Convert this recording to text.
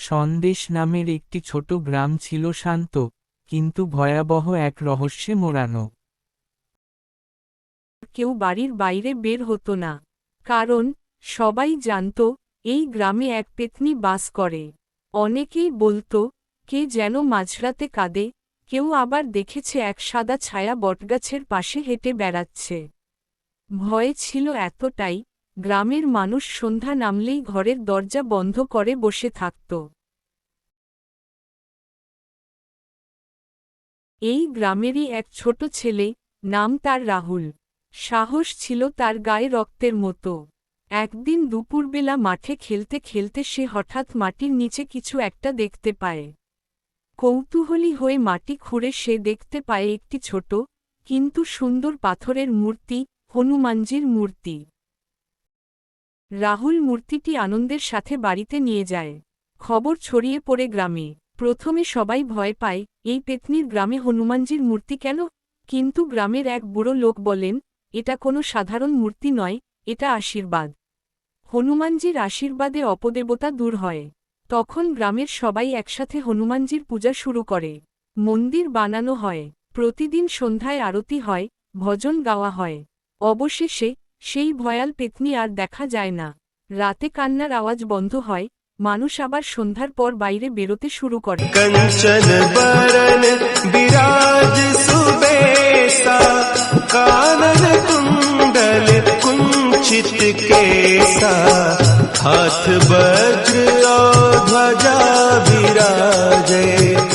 সন্দেশ নামের একটি ছোট গ্রাম ছিল, শান্ত কিন্তু ভয়াবহ এক রহস্যে মোড়ানো। কেউ বাড়ির বাইরে বের হতো না, কারণ সবাই জানত এই গ্রামে এক পেতনি বাস করে। অনেকেই বলতো কে যেন মাঝরাতে কাঁদে, কেউ আবার দেখেছে এক সাদা ছায়া বটগাছের পাশে হেঁটে বেড়াচ্ছে। ভয় ছিল এতটাই, গ্রামের মানুষ সন্ধ্যা নামলেই ঘরের দরজা বন্ধ করে বসে থাকত। এই গ্রামেরই এক ছোট ছেলে, নাম তার রাহুল। সাহস ছিল তার গায়ে রক্তের মতো। একদিন দুপুরবেলা মাঠে খেলতে খেলতে সে হঠাৎ মাটির নিচে কিছু একটা দেখতে পায়। কৌতূহলী হয়ে মাটি খুঁড়ে সে দেখতে পায় একটি ছোট কিন্তু সুন্দর পাথরের মূর্তি, হনুমানজির মূর্তি। রাহুল মূর্তিটি আনন্দের সাথে বাড়িতে নিয়ে যায়। খবর ছড়িয়ে পড়ে গ্রামে। প্রথমে সবাই ভয় পায়, এই পেতনির গ্রামে হনুমানজির মূর্তি কেন? কিন্তু গ্রামের এক বুড়ো লোক বলেন, এটা কোনো সাধারণ মূর্তি নয়, এটা আশীর্বাদ। হনুমানজির আশীর্বাদে অপদেবতা দূর হয়। তখন গ্রামের সবাই একসাথে হনুমানজির পূজা শুরু করে। মন্দির বানানো হয়, প্রতিদিন সন্ধ্যায় আরতি হয়, ভজন গাওয়া হয়। অবশেষে সেই ভয়াল পেতনি আর দেখা যায় না। রাতে কান্নার আওয়াজ বন্ধ হয়, মানুষ আবার সন্ধ্যার পর বাইরে বেরোতে শুরু করে। कंचन बरन विराज सुबेसा, कानन कुंडल कुंचित केसा, हाथ वज्र और ध्वजा विराजे।